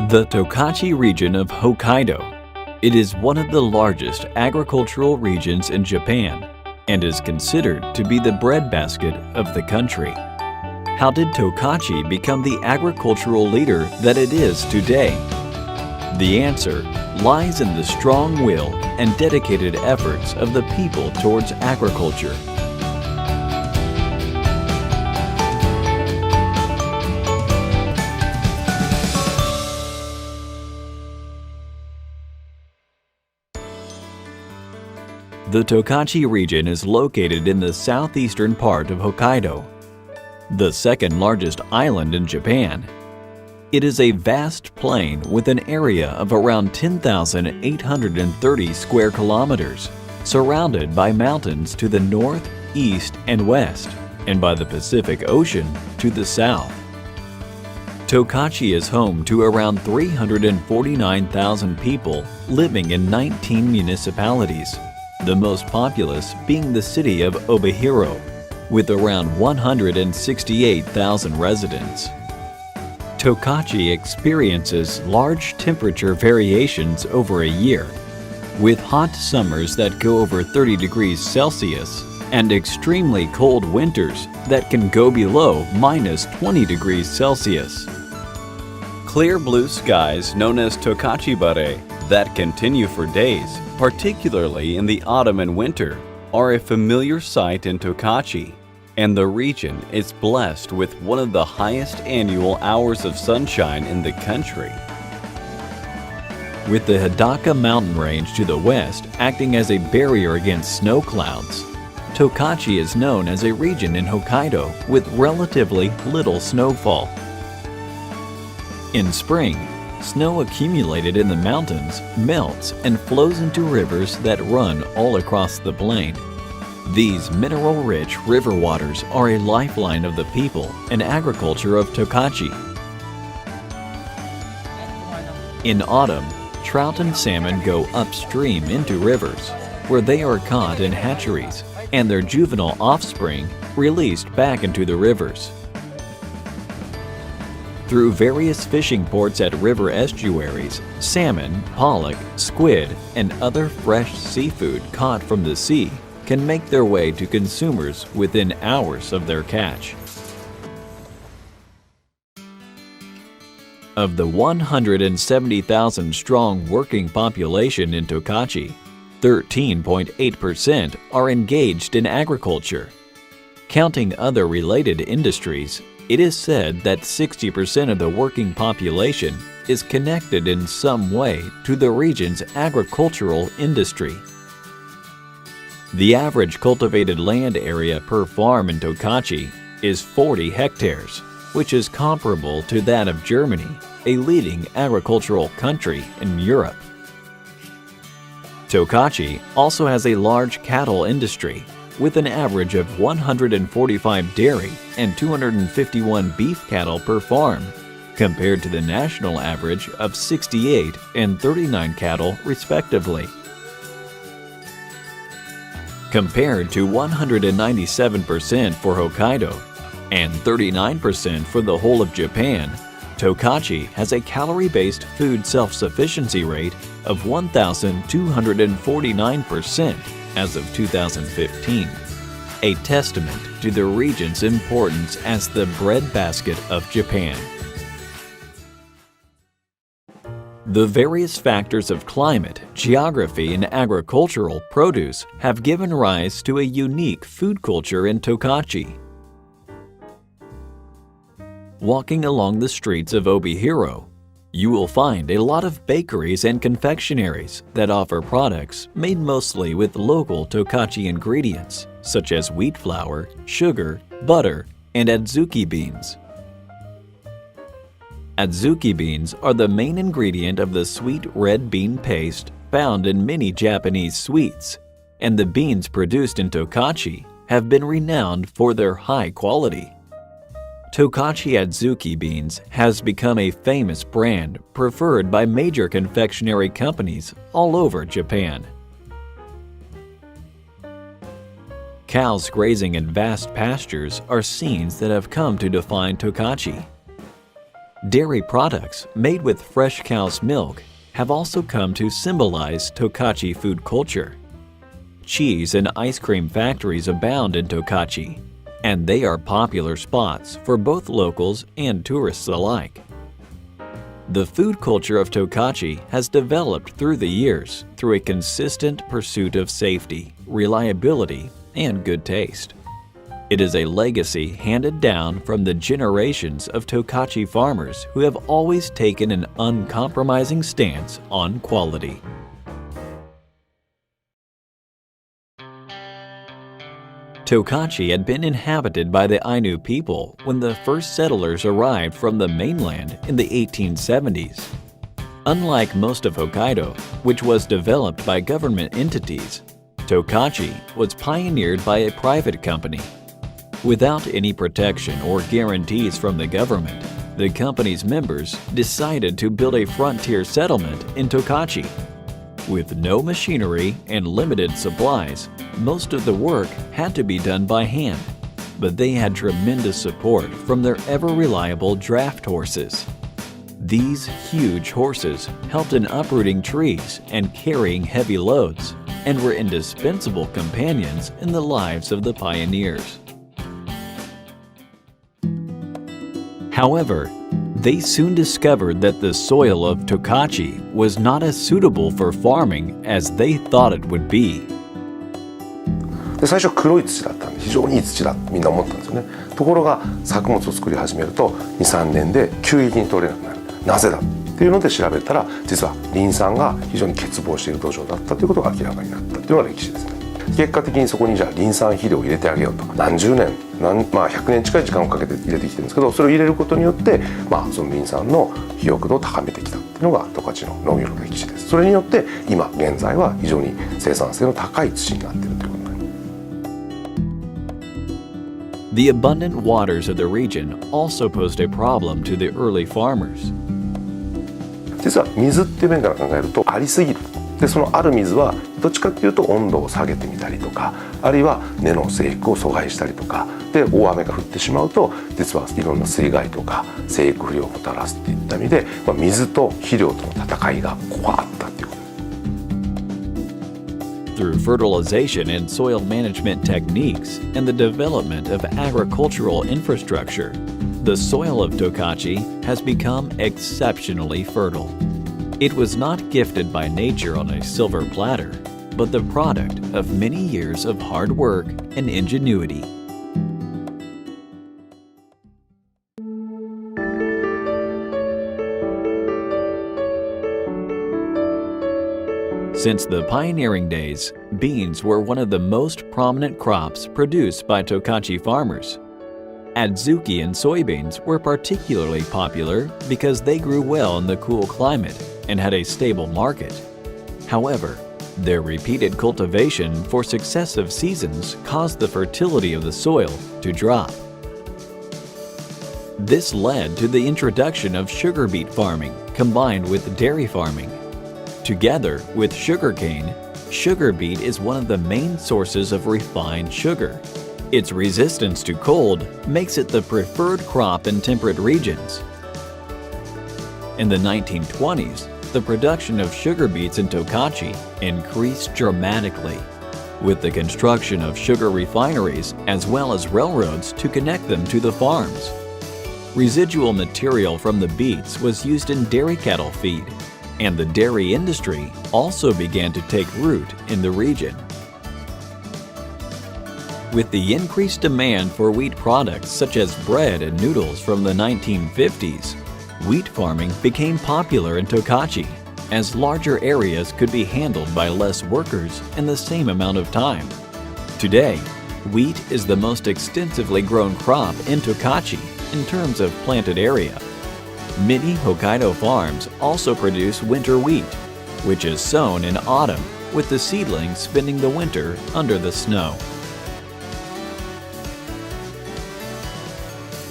The Tokachi region of Hokkaido. It is one of the largest agricultural regions in Japan and is considered to be the breadbasket of the country. How did Tokachi become the agricultural leader that it is today? The answer lies in the strong will and dedicated efforts of the people towards agriculture. The Tokachi region is located in the southeastern part of Hokkaido, the second largest island in Japan. It is a vast plain with an area of around 10,830 square kilometers, surrounded by mountains to the north, east, and west, and by the Pacific Ocean to the south. Tokachi is home to around 349,000 people living in 19 municipalities, the most populous being the city of Obihiro, with around 168,000 residents. Tokachi experiences large temperature variations over a year, with hot summers that go over 30 degrees Celsius and extremely cold winters that can go below -20 degrees Celsius. Clear blue skies known as Tokachibare that continue for days, particularly in the autumn and winter, are a familiar sight in Tokachi, and the region is blessed with one of the highest annual hours of sunshine in the country. With the Hidaka mountain range to the west acting as a barrier against snow clouds, Tokachi is known as a region in Hokkaido with relatively little snowfall. In spring, snow accumulated in the mountains melts and flows into rivers that run all across the plain. These mineral-rich river waters are a lifeline of the people and agriculture of Tokachi. In autumn, trout and salmon go upstream into rivers, where they are caught in hatcheries and their juvenile offspring released back into the rivers. Through various fishing ports at river estuaries, salmon, pollock, squid, and other fresh seafood caught from the sea can make their way to consumers within hours of their catch. Of the 170,000 strong working population in Tokachi, 13.8% are engaged in agriculture. Counting other related industries, it is said that 60% of the working population is connected in some way to the region's agricultural industry. The average cultivated land area per farm in Tokachi is 40 hectares, which is comparable to that of Germany, a leading agricultural country in Europe. Tokachi also has a large cattle industry, with an average of 145 dairy and 251 beef cattle per farm, compared to the national average of 68 and 39 cattle respectively. Compared to 197% for Hokkaido and 39% for the whole of Japan, Tokachi has a calorie-based food self-sufficiency rate of 1,249% as of 2015, a testament to the region's importance as the breadbasket of Japan. The various factors of climate, geography, and agricultural produce have given rise to a unique food culture in Tokachi. Walking along the streets of Obihiro, you will find a lot of bakeries and confectionaries that offer products made mostly with local Tokachi ingredients, such as wheat flour, sugar, butter, and adzuki beans. Adzuki beans are the main ingredient of the sweet red bean paste found in many Japanese sweets, and the beans produced in Tokachi have been renowned for their high quality. Tokachi adzuki beans has become a famous brand preferred by major confectionery companies all over Japan. Cows grazing in vast pastures are scenes that have come to define Tokachi. Dairy products made with fresh cow's milk have also come to symbolize Tokachi food culture. Cheese and ice cream factories abound in Tokachi, and they are popular spots for both locals and tourists alike. The food culture of Tokachi has developed through the years through a consistent pursuit of safety, reliability, and good taste. It is a legacy handed down from the generations of Tokachi farmers who have always taken an uncompromising stance on quality. Tokachi had been inhabited by the Ainu people when the first settlers arrived from the mainland in the 1870s. Unlike most of Hokkaido, which was developed by government entities, Tokachi was pioneered by a private company. Without any protection or guarantees from the government, the company's members decided to build a frontier settlement in Tokachi. With no machinery and limited supplies, most of the work had to be done by hand, but they had tremendous support from their ever-reliable draft horses. These huge horses helped in uprooting trees and carrying heavy loads, and were indispensable companions in the lives of the pioneers. However, they soon discovered that the soil of Tokachi was not as suitable for farming as they thought it would be. で最初黒い土だったんで非常にいい土だってみんな思ったんですよね。ところが作物を作り始めると 2,3 年で急激に取れなくなる。なぜだっていうので調べたら実はリン酸が非常に欠乏している土壌だったということが明らかになったというのが歴史ですね。結果的にそこにじゃあリン酸肥料を入れてあげようと何十年100年近い時間をかけて入れてきてるんですけど、それを入れることによって、そのリン酸の肥沃度を高めてきたっていうのが十勝の農業の歴史です。それによって今現在は非常に生産性の高い土になっているということになります。The abundant waters of the region also posed a problem to the early farmers. 実は水っていう面から考えるとありすぎる。でそのある水はどっちかっていうと温度を下げてみたりとか、あるいは根の生育を阻害したりとかで大雨が降ってしまうと実はいろんな水害とか生育不良をもたらすっていった意味で、水と肥料との戦いがここはあったっていうことです。Through fertilization and soil management techniques and the development of agricultural infrastructure, the soil of Tokachi has become exceptionally fertile. It was not gifted by nature on a silver platter, but the product of many years of hard work and ingenuity. Since the pioneering days, beans were one of the most prominent crops produced by Tokachi farmers. Adzuki and soybeans were particularly popular because they grew well in the cool climate and had a stable market. However, their repeated cultivation for successive seasons caused the fertility of the soil to drop. This led to the introduction of sugar beet farming combined with dairy farming. Together with sugarcane, sugar beet is one of the main sources of refined sugar. Its resistance to cold makes it the preferred crop in temperate regions. In the 1920s, the production of sugar beets in Tokachi increased dramatically, with the construction of sugar refineries as well as railroads to connect them to the farms. Residual material from the beets was used in dairy cattle feed, and the dairy industry also began to take root in the region. With the increased demand for wheat products such as bread and noodles from the 1950s, wheat farming became popular in Tokachi, as larger areas could be handled by less workers in the same amount of time. Today, wheat is the most extensively grown crop in Tokachi in terms of planted area. Many Hokkaido farms also produce winter wheat, which is sown in autumn with the seedlings spending the winter under the snow.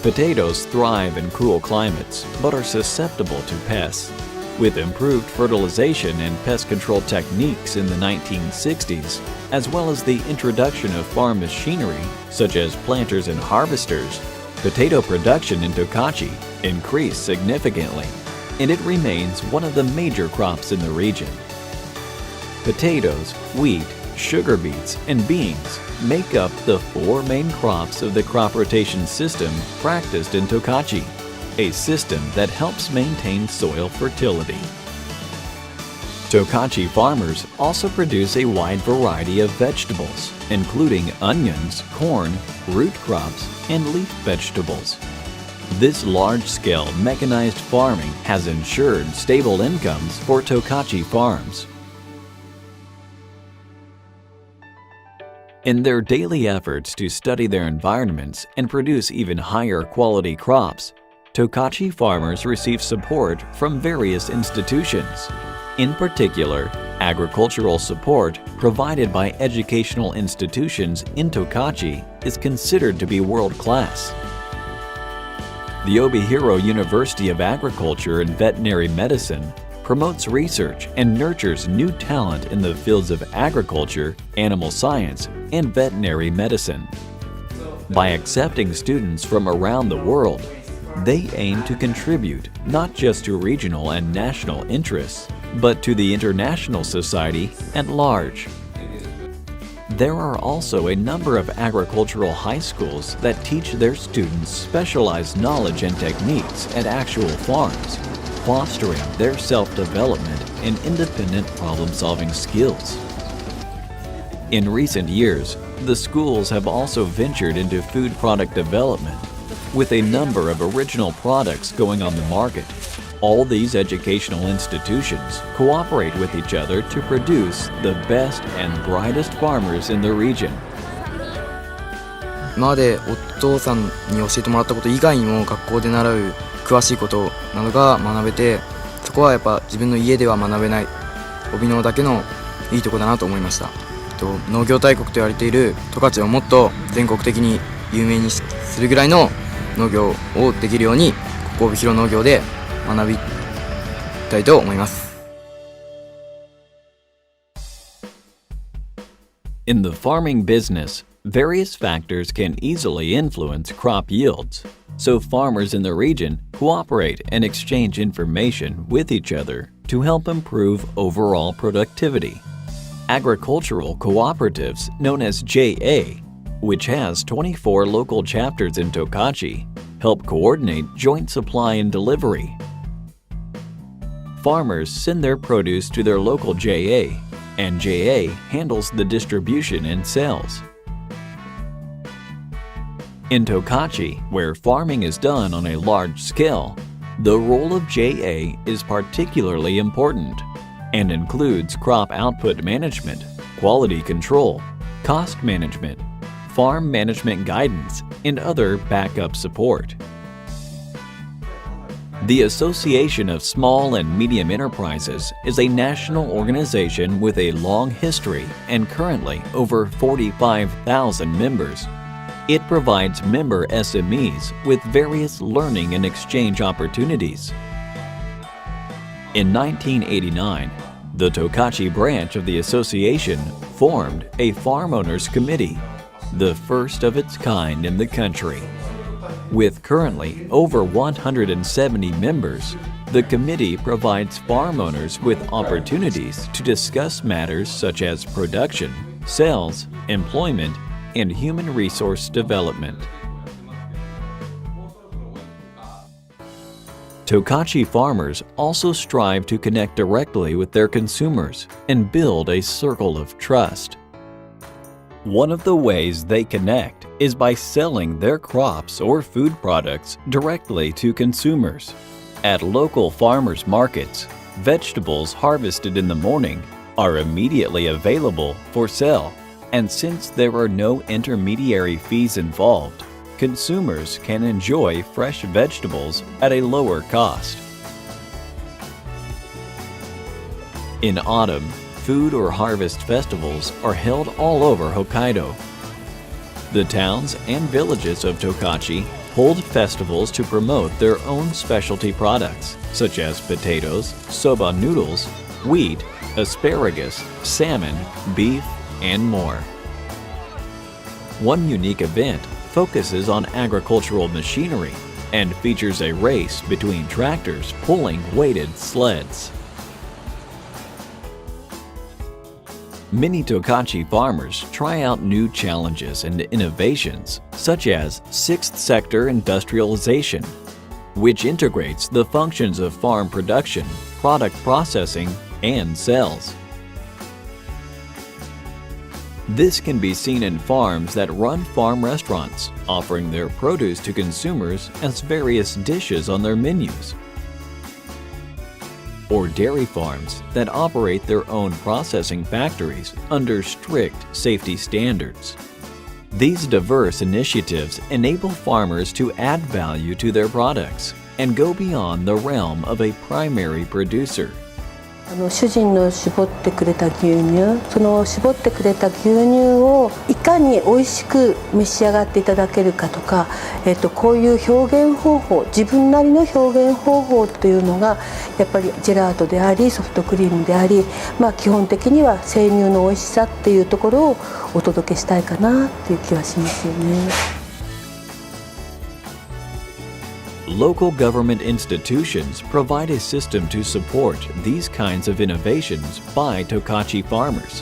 Potatoes thrive in cool climates, but are susceptible to pests. With improved fertilization and pest control techniques in the 1960s, as well as the introduction of farm machinery, such as planters and harvesters, Potato production in Tokachi increased significantly, and it remains one of the major crops in the region. Potatoes, wheat, sugar beets, and beans make up the 4 main crops of the crop rotation system practiced in Tokachi, a system that helps maintain soil fertility. Tokachi farmers also produce a wide variety of vegetables, including onions, corn, root crops, and leaf vegetables. This large-scale mechanized farming has ensured stable incomes for Tokachi farms. In their daily efforts to study their environments and produce even higher quality crops, Tokachi farmers receive support from various institutions. In particular, agricultural support provided by educational institutions in Tokachi is considered to be world-class. The Obihiro University of Agriculture and Veterinary Medicine promotes research and nurtures new talent in the fields of agriculture, animal science, and veterinary medicine. By accepting students from around the world, they aim to contribute not just to regional and national interests, but to the international society at large. There are also a number of agricultural high schools that teach their students specialized knowledge and techniques at actual farms, fostering their self-development and independent problem-solving skills. In recent years, the schools have also ventured into food product development, with a number of original products going on the market. All these educational institutions cooperate with each other to produce the best and brightest farmers in the region. 今までお父さんに教えてもらったこと以外にも学校で習う詳しいことなどが学べて、そこはやっぱ自分の家では学べない帯農だけのいいとこだなと思いました。農業大国と言われている十勝をもっと全国的に有名にするぐらいの農業をできるように、ここ帯広農業で学びたいと思います。In the farming business, various factors can easily influence crop yields, so farmers in the region cooperate and exchange information with each other to help improve overall productivity. Agricultural cooperatives known as JA, which has 24 local chapters in Tokachi, help coordinate joint supply and delivery. Farmers send their produce to their local JA, and JA handles the distribution and sales. In Tokachi, where farming is done on a large scale, the role of JA is particularly important and includes crop output management, quality control, cost management, farm management guidance, and other backup support. The Association of Small and Medium Enterprises is a national organization with a long history and currently over 45,000 members. It provides member SMEs with various learning and exchange opportunities. In 1989, the Tokachi branch of the association formed a Farm Owners Committee, the first of its kind in the country. With currently over 170 members, the committee provides farm owners with opportunities to discuss matters such as production, sales, employment, and human resource development. Tokachi farmers also strive to connect directly with their consumers and build a circle of trust. One of the ways they connect is by selling their crops or food products directly to consumers. At local farmers' markets, vegetables harvested in the morning are immediately available for sale, and since there are no intermediary fees involved, consumers can enjoy fresh vegetables at a lower cost. In autumn, food or harvest festivals are held all over Hokkaido. The towns and villages of Tokachi hold festivals to promote their own specialty products, such as potatoes, soba noodles, wheat, asparagus, salmon, beef, and more. One unique event focuses on agricultural machinery and features a race between tractors pulling weighted sleds. Many Tokachi farmers try out new challenges and innovations, such as sixth sector industrialization, which integrates the functions of farm production, product processing, and sales. This can be seen in farms that run farm restaurants, offering their produce to consumers as various dishes on their menus, or dairy farms that operate their own processing factories under strict safety standards. These diverse initiatives enable farmers to add value to their products and go beyond the realm of a primary producer. 主人の絞ってくれた牛乳、その絞ってくれた牛乳をいかに美味しく召し上がっていただけるかとか、こういう表現方法、自分なりの表現方法というのがやっぱりジェラートでありソフトクリームであり、基本的には生乳の美味しさっていうところをお届けしたいかなっていう気はしますよね。Local government institutions provide a system to support these kinds of innovations by Tokachi farmers.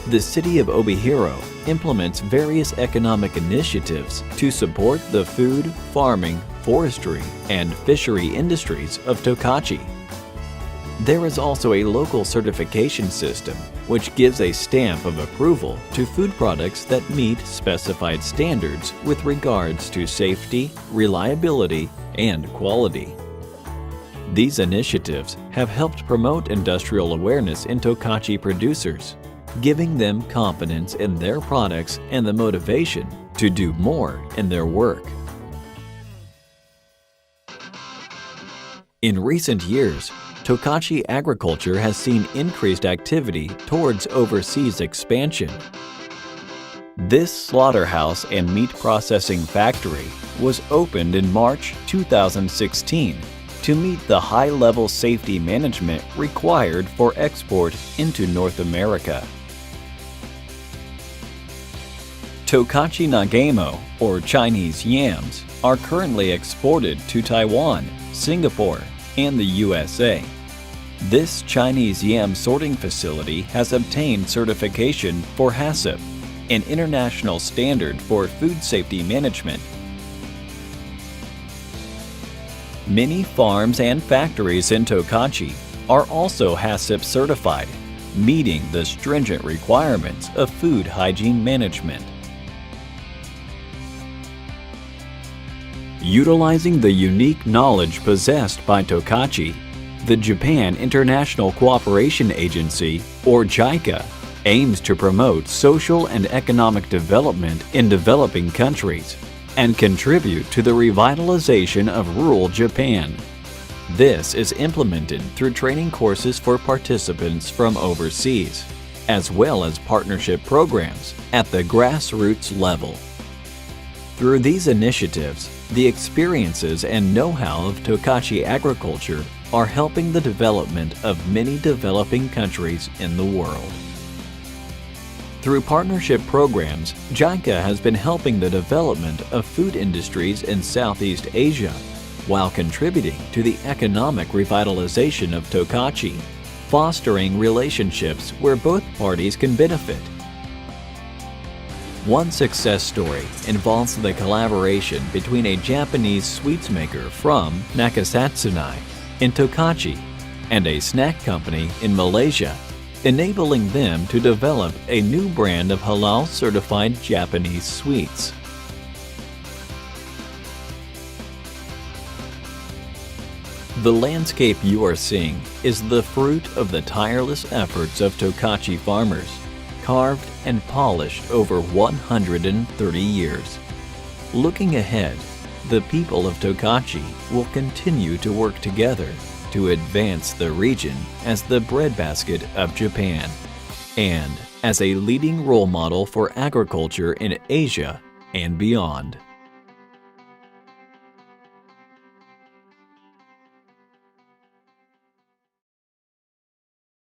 The city of Obihiro implements various economic initiatives to support the food, farming, forestry, and fishery industries of Tokachi. There is also a local certification system which gives a stamp of approval to food products that meet specified standards with regards to safety, reliability, and quality. These initiatives have helped promote industrial awareness in Tokachi producers, giving them confidence in their products and the motivation to do more in their work. In recent years, Tokachi agriculture has seen increased activity towards overseas expansion. This slaughterhouse and meat processing factory was opened in March 2016 to meet the high-level safety management required for export into North America. Tokachi Nagamo, or Chinese yams, are currently exported to Taiwan, Singapore, and the USA. This Chinese yam sorting facility has obtained certification for HACCP, an international standard for food safety management. Many farms and factories in Tokachi are also HACCP certified, meeting the stringent requirements of food hygiene management. Utilizing the unique knowledge possessed by Tokachi, the Japan International Cooperation Agency, or JICA, aims to promote social and economic development in developing countries and contribute to the revitalization of rural Japan. This is implemented through training courses for participants from overseas, as well as partnership programs at the grassroots level. Through these initiatives, the experiences and know-how of Tokachi agriculture are helping the development of many developing countries in the world. Through partnership programs, JICA has been helping the development of food industries in Southeast Asia, while contributing to the economic revitalization of Tokachi, fostering relationships where both parties can benefit. One success story involves the collaboration between a Japanese sweets maker from Nakasatsunai in Tokachi and a snack company in Malaysia, enabling them to develop a new brand of halal-certified Japanese sweets. The landscape you are seeing is the fruit of the tireless efforts of Tokachi farmers, carved and polished over 130 years. Looking ahead, the people of Tokachi will continue to work together to advance the region as the breadbasket of Japan and as a leading role model for agriculture in Asia and beyond.